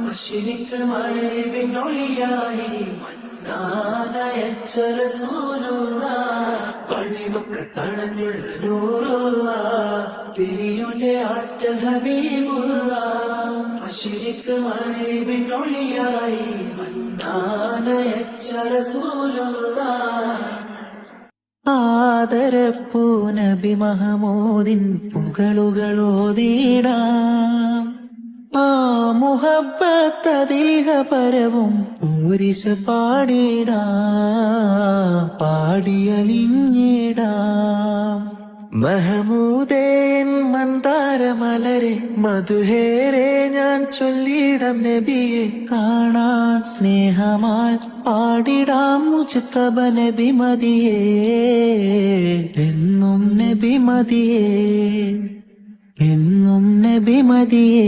അശ്രിക്ക് മഴവിനൊളിയായി മന്നാനയച്ച റസൂലുള്ള പണിവൊക്കെ തണഞ്ഞുള്ള നൂറുള്ള തിരിയുടെ ആറ്റൽ ഹബീബുള്ള അശ്രിക്ക് മഴവിനൊളിയായി മന്നാനയച്ച റസൂലുള്ള ആദരപ്പൂ നബി മഹമൂദിൻ പുകളുകളോതിടാം ആ മുഹബ്ബത്തതിലിഹ പരവും പൂരിശ പാടിയലിഞ്ഞിടാം മഹമൂദേൻ മന്ദാരമലരെ മധുഹേരെ ഞാൻ ചൊല്ലിടം നബിയെ കാണാൻ സ്നേഹമാൽ പാടിടാം മുജ്തബ നബി മദിയേ എന്നും നബി മദിയേ എന്നും നബി മദിയേ.